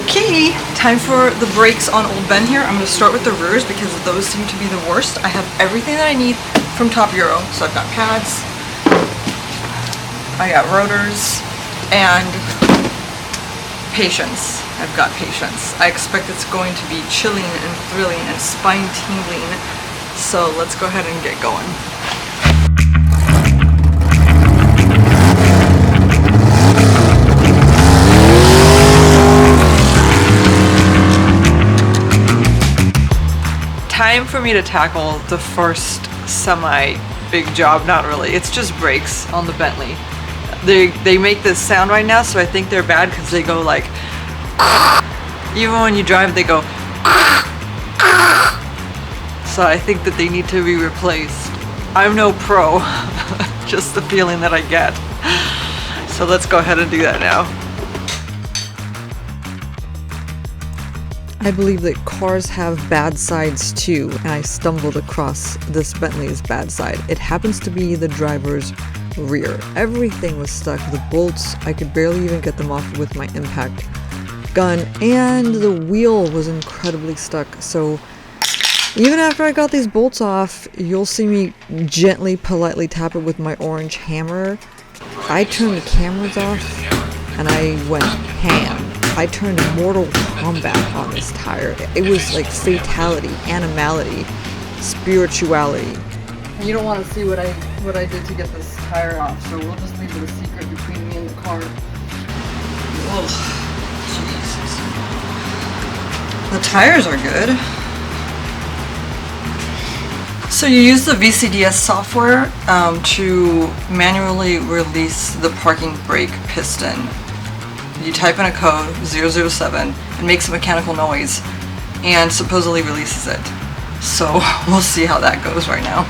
Okay, time for the brakes on old Ben here. I'm going to start with the rears because those seem to be the worst. I have everything that I need from Top Euro. So I've got pads, I got rotors, and patience. I've got patience. I expect it's going to be chilling and thrilling and spine tingling. So let's go ahead and get going. Time for me to tackle the first semi-big job. Not really, it's just brakes on the Bentley. They make this sound right now, so I think they're bad because they go like, even when you drive they go, so I think that they need to be replaced. I'm no pro, just the feeling that I get. So let's go ahead and do that now. I believe that cars have bad sides too, and I stumbled across this Bentley's bad side. It happens to be the driver's rear. Everything was stuck. The bolts, I could barely even get them off with my impact gun, and the wheel was incredibly stuck. So even after I got these bolts off, you'll see me gently, politely tap it with my orange hammer. I turned the cameras off, and I went ham. I turned Mortal Kombat on this tire. It was like fatality, animality, spirituality. And you don't want to see what I did to get this tire off, so we'll just leave it a secret between me and the car. Oh, Jesus. The tires are good. So you use the VCDS software to manually release the parking brake piston. You type in a code 007, it makes a mechanical noise and supposedly releases it. So we'll see how that goes right now.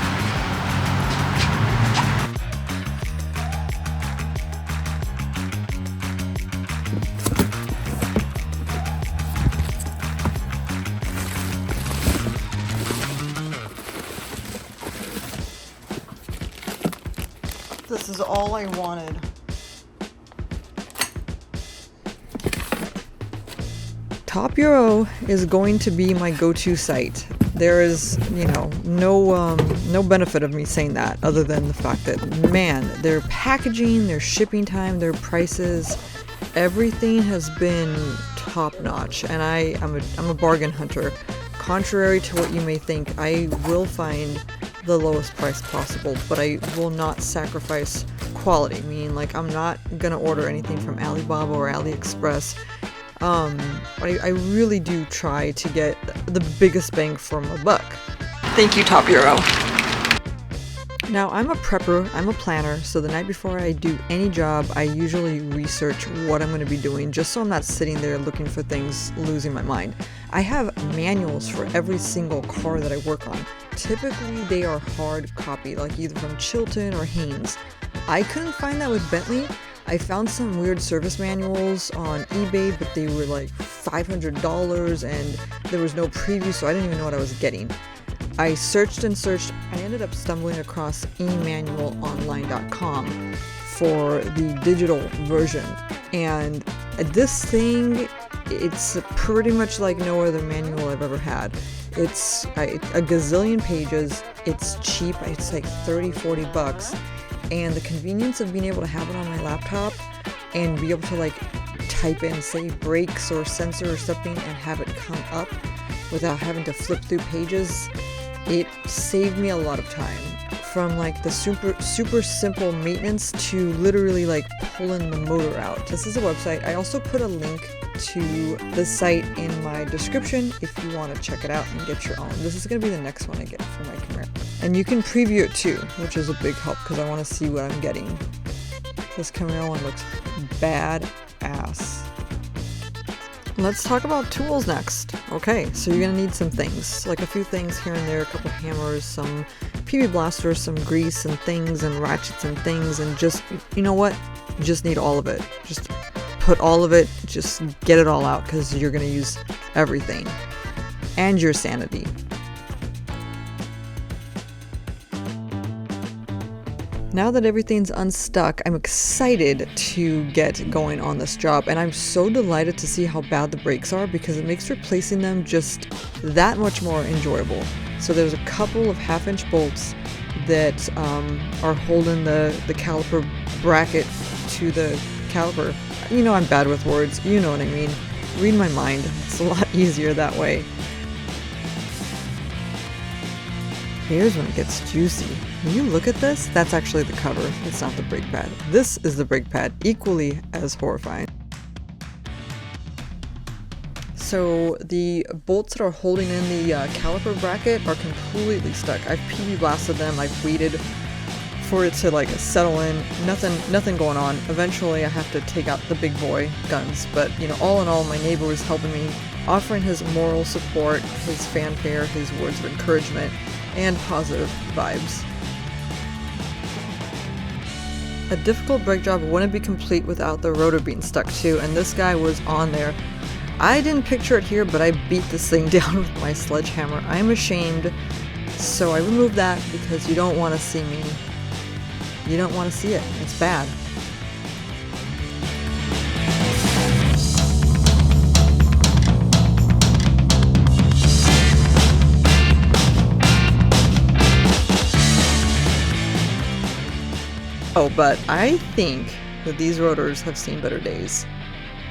This is all I wanted. Top Euro is going to be my go-to site. There is, no benefit of me saying that other than the fact that, man, their packaging, their shipping time, their prices, everything has been top-notch, and I'm a bargain hunter. Contrary to what you may think, I will find the lowest price possible, but I will not sacrifice quality, meaning like I'm not gonna order anything from Alibaba or AliExpress. I really do try to get the biggest bang for my buck. Thank you, Top Euro. Now, I'm a prepper, I'm a planner, so the night before I do any job, I usually research what I'm going to be doing, just so I'm not sitting there looking for things, losing my mind. I have manuals for every single car that I work on. Typically, they are hard copy, like either from Chilton or Haynes. I couldn't find that with Bentley. I found some weird service manuals on eBay, but they were like $500 and there was no preview, so I didn't even know what I was getting. I searched and searched. I ended up stumbling across emanualonline.com for the digital version. And this thing, it's pretty much like no other manual I've ever had. It's a gazillion pages. It's cheap. It's like $30-40. And the convenience of being able to have it on my laptop and be able to like type in, say, brakes or sensor or something and have it come up without having to flip through pages, it saved me a lot of time. From like the super simple maintenance to literally like pulling the motor out. This is a website. I also put a link to the site in my description if you want to check it out and get your own. This is going to be the next one I get for my Camaro. And you can preview it too, which is a big help because I want to see what I'm getting. This Camaro one looks badass. Let's talk about tools next. Okay, so you're going to need some things, like a few things here and there, a couple hammers, some PB blasters, some grease and things, and ratchets and things, and just, you know what? You just need all of it. Just put all of it, just get it all out because you're going to use everything. And your sanity. Now that everything's unstuck, I'm excited to get going on this job, and I'm so delighted to see how bad the brakes are because it makes replacing them just that much more enjoyable. So there's a couple of 1/2-inch bolts that are holding the caliper bracket to the caliper. You know I'm bad with words, you know what I mean. Read my mind, it's a lot easier that way. Here's when it gets juicy. When you look at this, that's actually the cover. It's not the brake pad. This is the brake pad, equally as horrifying. So the bolts that are holding in the caliper bracket are completely stuck. I've PV blasted them. I've waited for it to like settle in. Nothing going on. Eventually I have to take out the big boy guns. But you know, all in all, my neighbor was helping me, offering his moral support, his fanfare, his words of encouragement, and positive vibes. A difficult brake job wouldn't be complete without the rotor being stuck too, and this guy was on there. I didn't picture it here, but I beat this thing down with my sledgehammer. I'm ashamed, so I removed that because you don't want to see me. You don't want to see it. It's bad. Oh, but I think that these rotors have seen better days.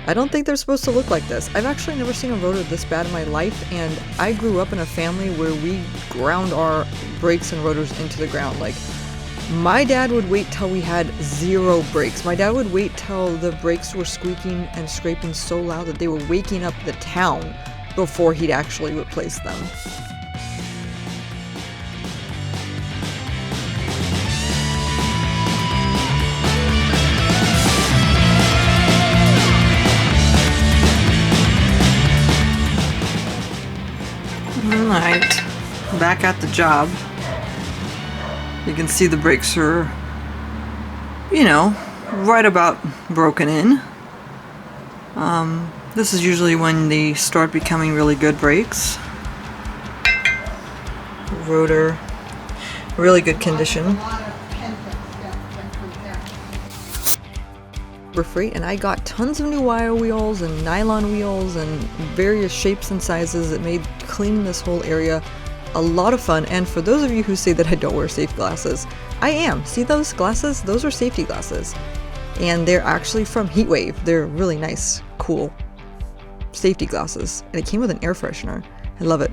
I don't think they're supposed to look like this. I've actually never seen a rotor this bad in my life, and I grew up in a family where we ground our brakes and rotors into the ground. Like, my dad would wait till we had 0 brakes. My dad would wait till the brakes were squeaking and scraping so loud that they were waking up the town before he'd actually replace them. Alright, back at the job. You can see the brakes are, you know, right about broken in. This is usually when they start becoming really good brakes. Rotor, really good condition. Free, and I got tons of new wire wheels and nylon wheels and various shapes and sizes that made cleaning this whole area a lot of fun. And for those of you who say that I don't wear safety glasses, I am. See those glasses? Those are safety glasses, and they're actually from Heatwave. They're really nice, cool safety glasses, and it came with an air freshener. I love it.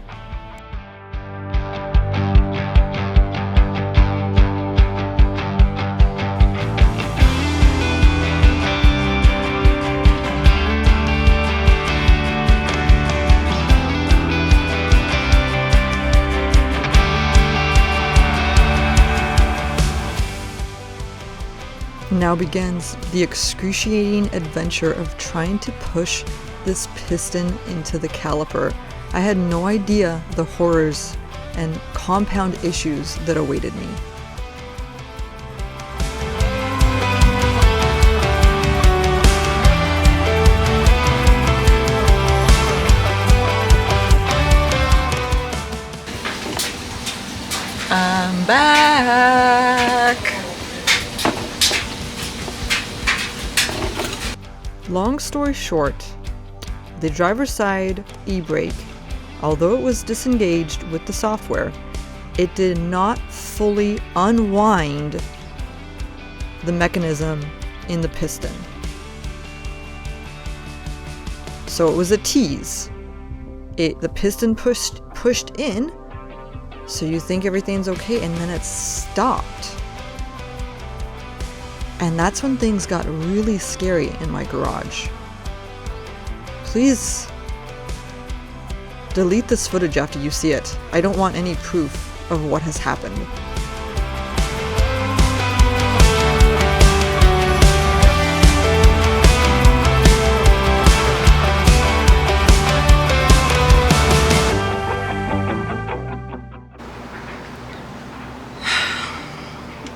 Now begins the excruciating adventure of trying to push this piston into the caliper. I had no idea the horrors and compound issues that awaited me. I'm back! Long story short, the driver's side Ebrake, although it was disengaged with the software, it did not fully unwind the mechanism in the piston. So it was a tease. The piston pushed in, so you think everything's okay, and then it stopped. And that's when things got really scary in my garage. Please delete this footage after you see it. I don't want any proof of what has happened.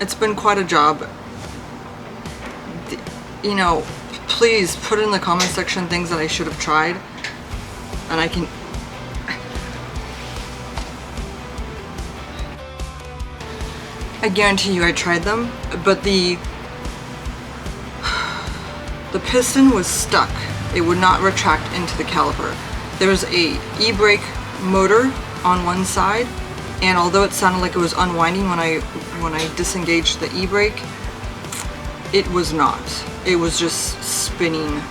It's been quite a job. You know, please put in the comment section things that I should have tried, and I can... I guarantee you I tried them, but the piston was stuck. It would not retract into the caliper. There was a Ebrake motor on one side, and although it sounded like it was unwinding when I disengaged the Ebrake, it was not. It was just spinning,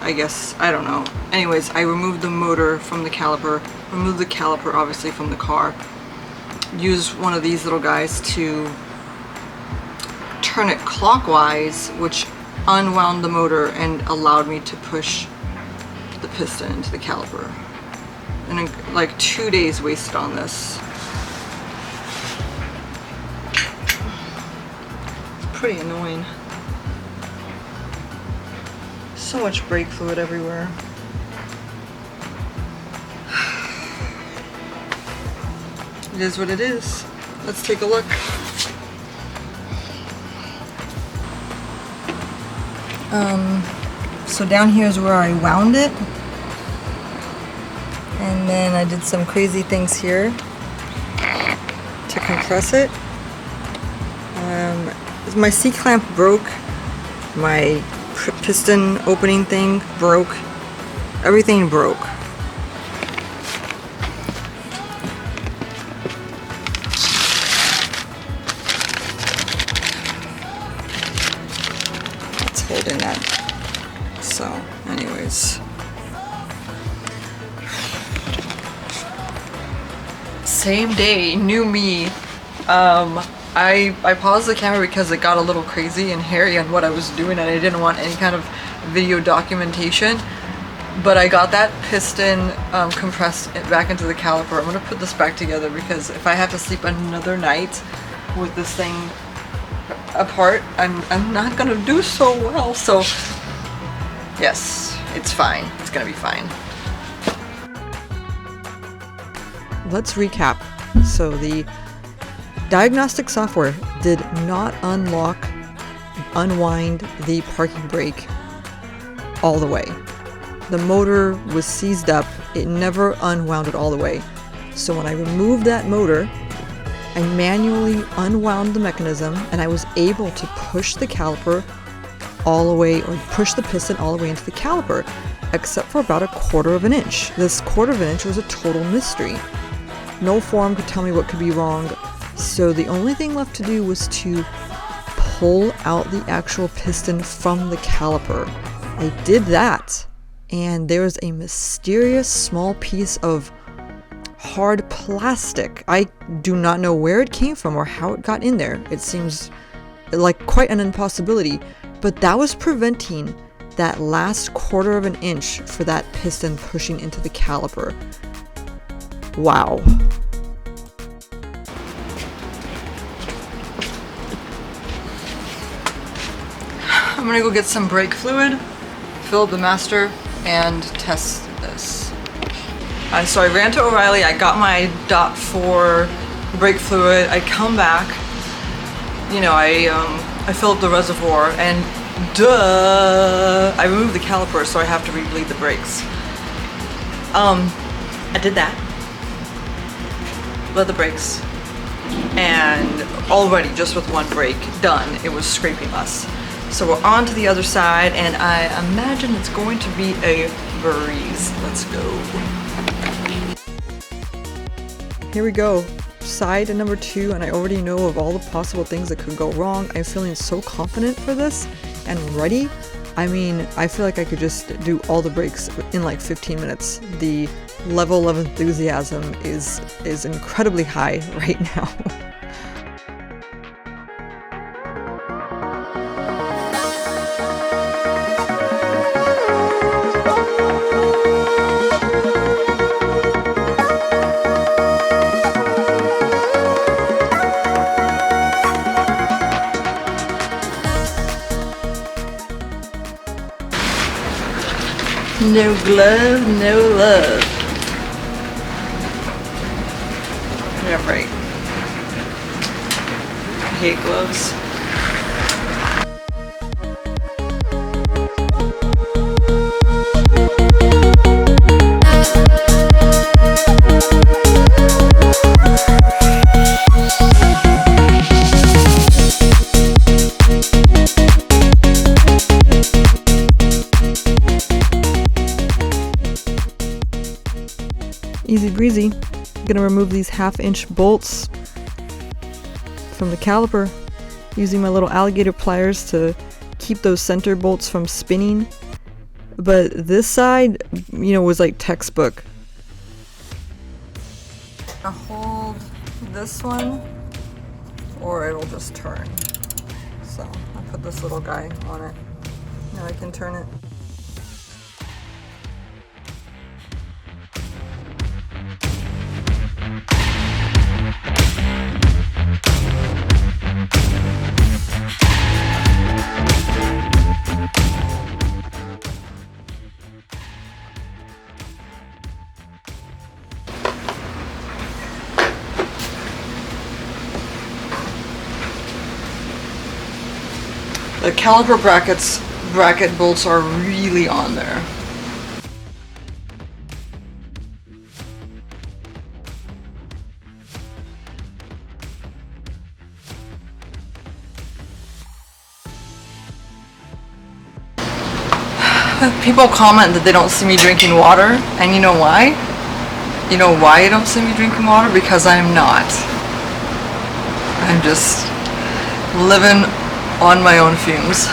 I guess. I don't know. Anyways, I removed the motor from the caliper, removed the caliper obviously from the car, used one of these little guys to turn it clockwise, which unwound the motor and allowed me to push the piston into the caliper. And like 2 days wasted on this. It's pretty annoying. So much brake fluid everywhere. It is what it is. Let's take a look. So down here is where I wound it. And then I did some crazy things here to compress it. My C-clamp broke. My piston opening thing broke. Everything broke. It's holding that. So, anyways. Same day, new me. I paused the camera because it got a little crazy and hairy on what I was doing, and I didn't want any kind of video documentation. But I got that piston compressed back into the caliper. I'm gonna put this back together because if I have to sleep another night with this thing apart, I'm not gonna do so well. So yes, it's fine. It's gonna be fine. Let's recap. So the diagnostic software did not unwind the parking brake all the way. The motor was seized up. It never unwound it all the way. So when I removed that motor, I manually unwound the mechanism and I was able to push the caliper all the way, or push the piston all the way into the caliper, except for about 1/4 of an inch. This 1/4 of an inch was a total mystery. No form could tell me what could be wrong. So the only thing left to do was to pull out the actual piston from the caliper. I did that, and there was a mysterious small piece of hard plastic. I do not know where it came from or how it got in there. It seems like quite an impossibility, but that was preventing that last 1/4 of an inch for that piston pushing into the caliper. Wow. I'm gonna go get some brake fluid, fill up the master, and test this. So I ran to O'Reilly, I got my .4 brake fluid, I come back, you know, I fill up the reservoir, and duh, I removed the caliper, so I have to rebleed the brakes. I did that. Bled the brakes, and already just with one brake done, it was scraping less. So we're on to the other side, and I imagine it's going to be a breeze. Let's go. Here we go. Side number 2, and I already know of all the possible things that could go wrong. I'm feeling so confident for this and ready. I mean, I feel like I could just do all the brakes in like 15 minutes. The level of enthusiasm is incredibly high right now. No glove, no love. Yeah, right. I hate gloves. Easy breezy. I'm gonna remove these 1/2-inch bolts from the caliper using my little alligator pliers to keep those center bolts from spinning. But this side, you know, was like textbook. I'll hold this one or it'll just turn. So I'll put this little guy on it. Now I can turn it. The caliper bracket bolts are really on there. People comment that they don't see me drinking water, and you know why? You know why you don't see me drinking water? Because I'm not. I'm just living on my own fumes.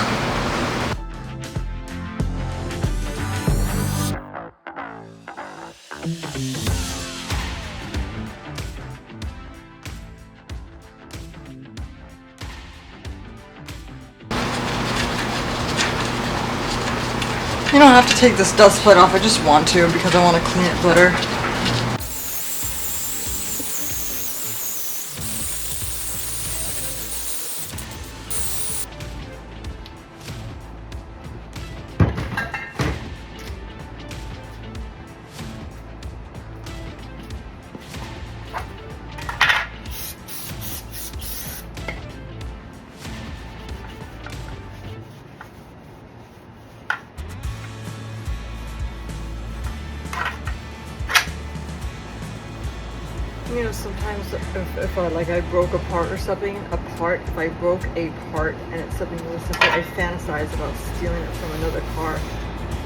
You don't have to take this dust plate off, I just want to because I want to clean it better. You know, sometimes if I broke a part or something, if I broke a part and it's something really simple, I fantasize about stealing it from another car.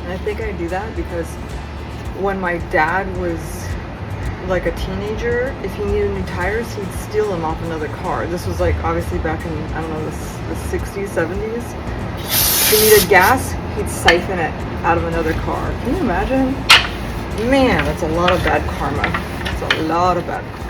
And I think I do that because when my dad was like a teenager, if he needed new tires, he'd steal them off another car. This was like obviously back in, I don't know, the 60s, 70s. If he needed gas, he'd siphon it out of another car. Can you imagine? Man, that's a lot of bad karma. That's a lot of bad karma.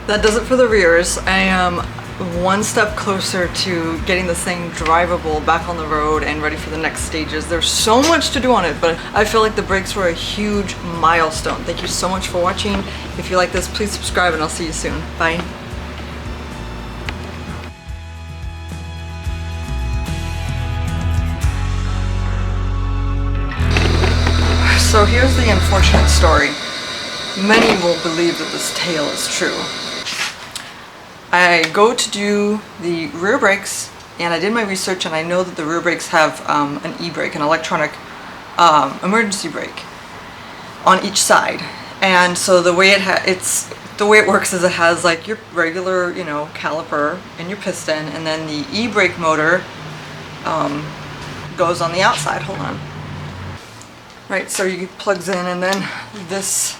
That does it for the rears. I am one step closer to getting this thing drivable back on the road and ready for the next stages. There's so much to do on it, but I feel like the brakes were a huge milestone. Thank you so much for watching. If you like this, please subscribe and I'll see you soon. Bye. So here's the unfortunate story. Many will believe that this tale is true. I go to do the rear brakes, and I did my research, and I know that the rear brakes have an Ebrake, an electronic emergency brake, on each side. And so the way the way it works is it has like your regular, you know, caliper and your piston, and then the Ebrake motor goes on the outside. Hold on. Right, so you plugs in, and then this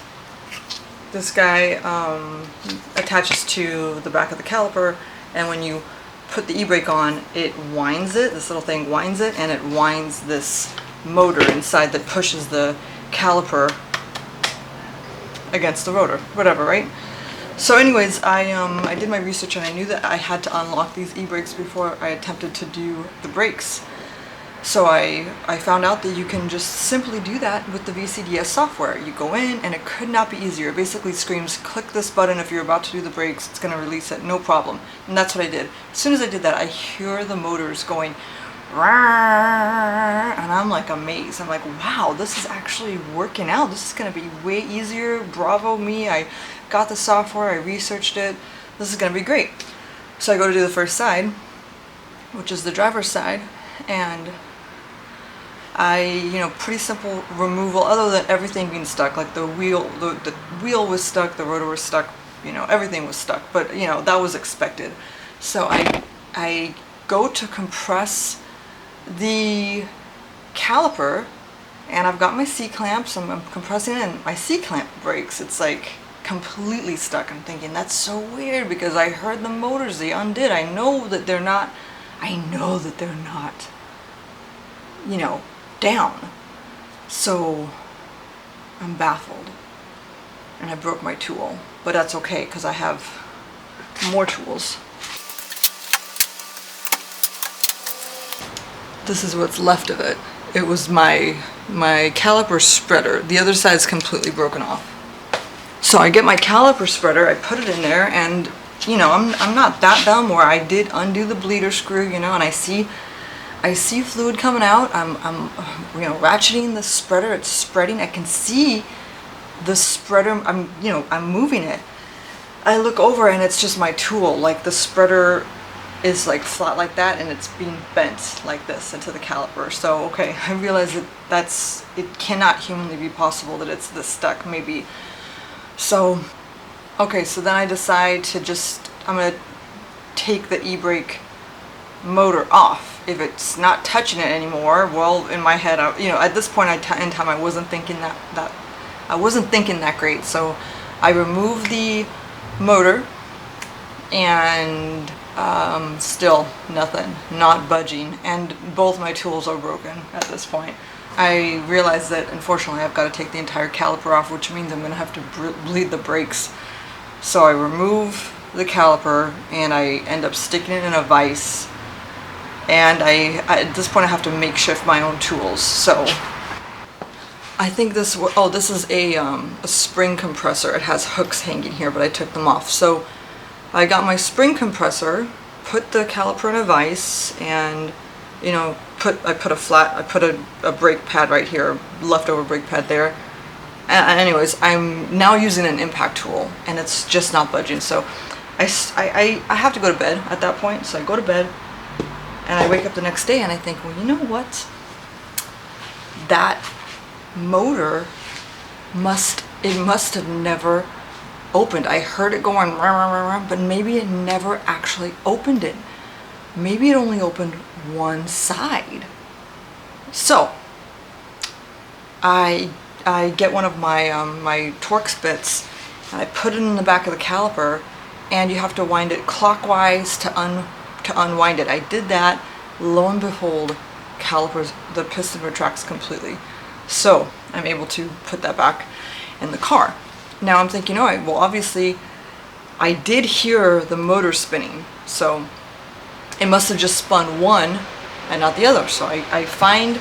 guy attaches to the back of the caliper, and when you put the e-brake on, it winds it, this little thing winds it, and it winds this motor inside that pushes the caliper against the rotor, whatever, right? So anyways, I did my research, and I knew that I had to unlock these e-brakes before I attempted to do the brakes. So I found out that you can just simply do that with the VCDS software. You go in, and it could not be easier. It basically screams, click this button if you're about to do the brakes, it's going to release it, no problem. And that's what I did. As soon as I did that, I hear the motors going, and I'm like amazed. I'm like, wow, this is actually working out. This is going to be way easier. Bravo me. I got the software, I researched it. This is going to be great. So I go to do the first side, which is the driver's side, and pretty simple removal, other than everything being stuck, like the wheel was stuck, the rotor was stuck, everything was stuck, but that was expected. So I go to compress the caliper, and I've got my C-clamps, I'm compressing it, and my C-clamp breaks. It's like completely stuck. I'm thinking, that's so weird, because I heard the motors, they undid. I know that they're not, down. So I'm baffled, and I broke my tool, but that's okay because I have more tools. This is what's left of it. It was my caliper spreader. The other side's completely broken off. So I get my caliper spreader, I put it in there, and I'm not that dumb where I did undo the bleeder screw, and I see fluid coming out. I'm ratcheting the spreader. It's spreading. I can see the spreader. I'm moving it. I look over, and it's just my tool. Like, the spreader is like flat like that, and it's being bent like this into the caliper. So okay, I realize that it cannot humanly be possible that it's this stuck. Maybe. So okay, so then I decide to I'm gonna take the e-brake motor off. If it's not touching it anymore, well, in my head, at this point in time, I wasn't thinking that great. So I removed the motor, and still nothing, not budging, and both my tools are broken at this point. I realized that unfortunately I've got to take the entire caliper off, which means I'm going to have to bleed the brakes. So I remove the caliper, and I end up sticking it in a vise. And at this point I have to makeshift my own tools. So I think this is a spring compressor. It has hooks hanging here, but I took them off. So I got my spring compressor, put the caliper in a vise, and I put a brake pad right here, leftover brake pad there. And anyways, I'm now using an impact tool, and it's just not budging. So I have to go to bed at that point. So I go to bed. And I wake up the next day, and I think, well, you know what? That motor must have never opened. I heard it going, but maybe it never actually opened it. Maybe it only opened one side. So I get one of my torx bits, and I put it in the back of the caliper, and you have to wind it clockwise to unwind it. I did that. Lo and behold, the piston retracts completely. So I'm able to put that back in the car. Now I'm thinking, all right, well, obviously I did hear the motor spinning, so it must have just spun one and not the other. So I find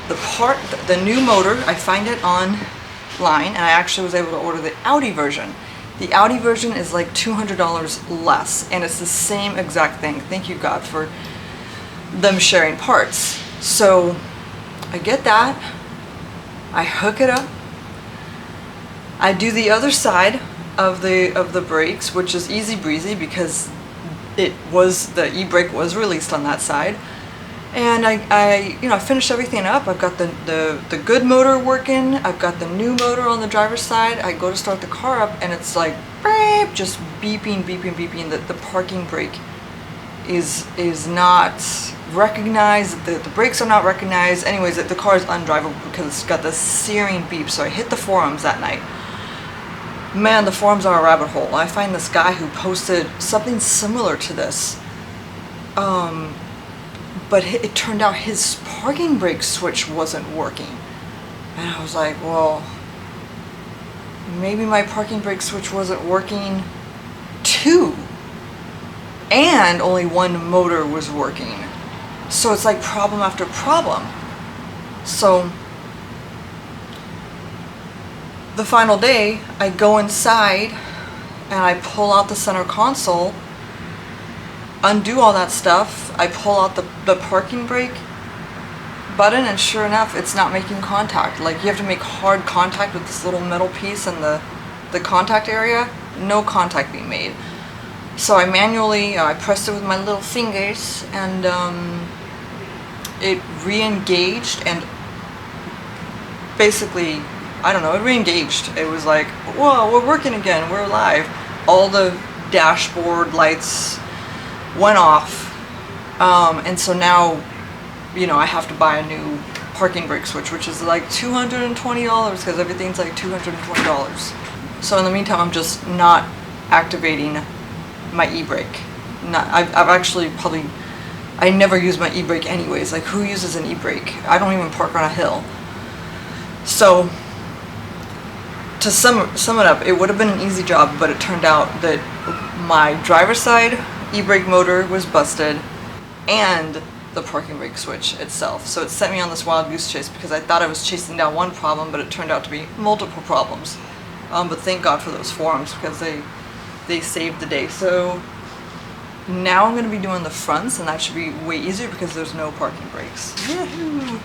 the new motor, I find it online, and I actually was able to order the Audi version. The Audi version is like $200 less, and it's the same exact thing. Thank you, God, for them sharing parts. So I get that, I hook it up. I do the other side of the brakes, which is easy breezy because the e-brake was released on that side. And I finished everything up. I've got the good motor working. I've got the new motor on the driver's side. I go to start the car up and it's like beep, just beeping, beeping, beeping. The parking brake is not recognized. The brakes are not recognized. Anyways, the car is undrivable because it's got this searing beep. So I hit the forums that night. Man, the forums are a rabbit hole. I find this guy who posted something similar to this. But it turned out his parking brake switch wasn't working. And I was like, well, maybe my parking brake switch wasn't working too. And only one motor was working. So it's like problem after problem. So the final day, I go inside and I pull out the center console, undo all that stuff. I pull out the parking brake button, and sure enough, it's not making contact. Like, you have to make hard contact with this little metal piece in the contact area. No contact being made. So I manually, I pressed it with my little fingers, and it re-engaged, and basically, I don't know, it re-engaged. It was like, whoa, we're working again, we're live. All the dashboard lights went off, and so now, I have to buy a new parking brake switch, which is like $220 because everything's like $220. So in the meantime, I'm just not activating my e-brake. I've actually I never use my e-brake anyways. Like, who uses an e-brake? I don't even park on a hill. So to sum it up, it would have been an easy job, but it turned out that my driver's side e-brake motor was busted and the parking brake switch itself. So it sent me on this wild goose chase because I thought I was chasing down one problem, but it turned out to be multiple problems. But thank God for those forums because they saved the day. So now I'm going to be doing the fronts, and that should be way easier because there's no parking brakes. Yahoo!